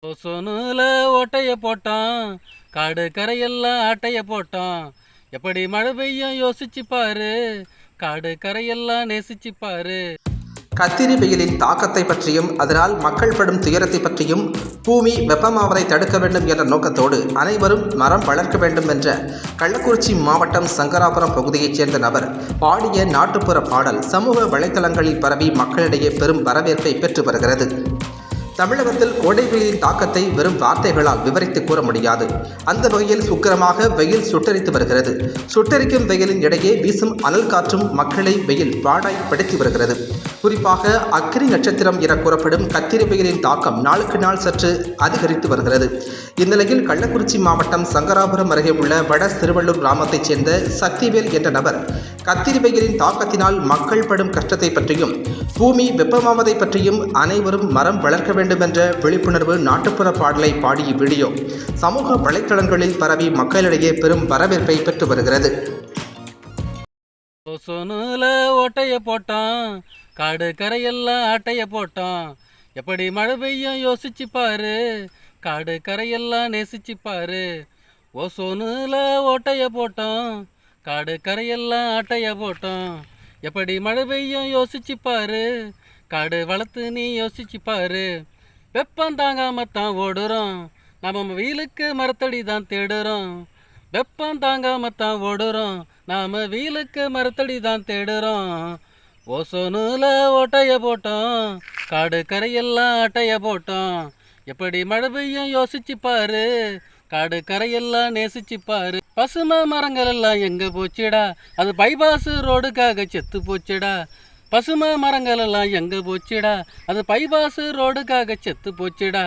ஓசோனுல ஓட்டைய போட்டான், காடு கரையெல்லாம் ஆட்டைய போட்டான். எப்படி மழை பெய்யும் யோசிச்சு பாரு, காடு கரையெல்லாம் நேசிச்சு பாரு. கத்திரி வெயிலின் தாக்கத்தை பற்றியும் அதனால் மக்கள் படும் துயரத்தை பற்றியும் பூமி வெப்பமாவதை தடுக்க வேண்டும் என்ற நோக்கத்தோடு அனைவரும் மரம் வளர்க்க வேண்டும் என்ற கள்ளக்குறிச்சி மாவட்டம் சங்கராபுரம் பகுதியைச் சேர்ந்த நபர் பாடிய நாட்டுப்புற பாடல் சமூக வலைதளங்களில் பரவி மக்களிடையே பெரும் வரவேற்பை பெற்று வருகிறது. தமிழகத்தில் கோடை வெயிலின் தாக்கத்தை வெறும் வார்த்தைகளால் விவரித்து கூற முடியாது. அந்த வகையில் சுக்கிரமாக வெயில் சுட்டரித்து வருகிறது. சுட்டரிக்கும் வெயிலின் இடையே வீசும் அனல் காற்றும் மக்களை வெயில் பாடாய் படுத்தி வருகிறது. குறிப்பாக அக்கினி நட்சத்திரம் என கூறப்படும் கத்திரி வெயிலின் தாக்கம் நாளுக்கு நாள் சற்று அதிகரித்து வருகிறது. இந்நிலையில் கள்ளக்குறிச்சி மாவட்டம் சங்கராபுரம் அருகே உள்ள வட திருவள்ளூர் கிராமத்தைச் சேர்ந்த சக்திவேல் என்ற நபர் கத்திரி வெயிலின் தாக்கத்தினால் மக்கள் படும் கஷ்டத்தை பற்றியும் பூமி வெப்பமாவதை பற்றியும் அனைவரும் மரம் வளர்க்க வேண்டும் என்ற விழிப்புணர்வு நாட்டுப்புற பாடலை பாடிய வீடியோ சமூக வலைத்தளங்களில் பரவி மக்களிடையே பெரும் வரவேற்பை பெற்று வருகிறது. ஓசோனுல ஓட்டைய போட்டான், காடு கரையெல்லாம் ஆட்டைய போட்டான். எப்படி மழை பெய்யும் யோசிச்சு பாரு, காடு கரையெல்லாம் நேசிச்சு பாரு. ஓசோனுல ஓட்டைய போட்டான், காடு கரையெல்லாம் ஆட்டைய போட்டான். எப்படி மழை பெய்யும் யோசிச்சு பாரு, காடு வளர்த்து நீ யோசிச்சு பாரு. வெப்பம் தாங்காமத்தான் ஓடுறோம், நம்ம வெயிலுக்கு மரத்தடி தான் தேடுறோம். வெப்பம் தாங்காமத்தான் ஓடுறோம், நாம வெயிலுக்கு மரத்தடி தான் தேடுறோம். ஓசோனுல ஓட்டைய போட்டோம், காடு கரையெல்லாம் ஆட்டைய போட்டோம். எப்படி மழை பெய்யும் யோசிச்சு பாரு, காடு கரையெல்லாம் நேசிச்சு பாரு. பசுமை மரங்கள் எல்லாம் எங்க போச்சுடா, அது பைபாஸ் ரோடுக்காக செத்து போச்சுடா. பசுமை மரங்கள் எல்லாம் எங்க போச்சுடா, அது பைபாஸ் ரோடுக்காக செத்து போச்சுடா.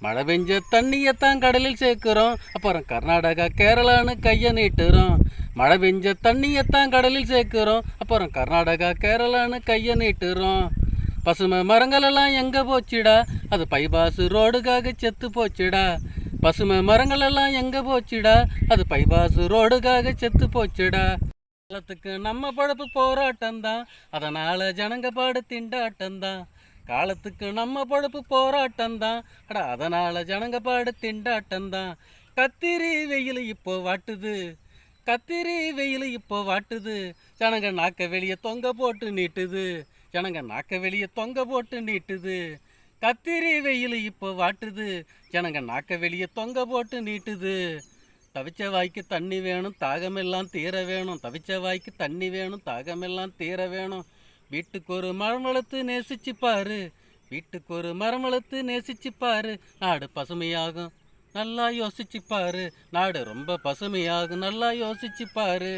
மழை பெஞ்ச தண்ணியத்தான் கடலில் சேர்க்குறோம், அப்புறம் கர்நாடகா கேரளான்னு கையை நீட்டுறோம். மழை பெஞ்ச தண்ணியத்தான் கடலில் சேர்க்குறோம், அப்புறம் கர்நாடகா கேரளான்னு கையை நீட்டுறோம். பசுமை மரங்கள் எல்லாம் எங்க போச்சுடா, அது பைபாஸ் ரோடுக்காக செத்து போச்சுடா. பசுமை மரங்கள் எல்லாம் எங்க போச்சுடா, அது பைபாஸ் ரோடுக்காக செத்து போச்சுடா. காலத்துக்கு நம்ம பழப்பு போராட்டம்தான், அதனால ஜனங்க பாடு திண்டாட்டம்தான். காலத்துக்கு நம்ம பழப்பு போராட்டம்தான், அதனால ஜனங்க பாடு திண்டாட்டம்தான். கத்திரி வெயில் இப்போ வாட்டுது, கத்திரி வெயில் இப்போ வாட்டுது. ஜனங்க நாக்க வெளியே தொங்க போட்டு நீட்டுது, ஜனங்க நாக்க வெளியே தொங்க போட்டு நீட்டுது. கத்திரி வெயில் இப்போ வாட்டுது, ஜனங்க நாக்க வெளியே தொங்க போட்டு நீட்டுது. தவிச்ச வாய்க்கு தண்ணி வேணும், தாகமெல்லாம் தீர வேணும். தவிச்ச வாய்க்கு தண்ணி வேணும், தாகமெல்லாம் தீர வேணும். வீட்டுக்கு ஒரு மரம் வளர்த்து நேசிச்சு பாரு, வீட்டுக்கு ஒரு மரம் வளர்த்து நேசிச்சு பாரு. நாடு பசுமையாகும், நல்லா யோசிச்சு பாரு. நாடு ரொம்ப பசுமையாகும், நல்லா யோசிச்சு பாரு.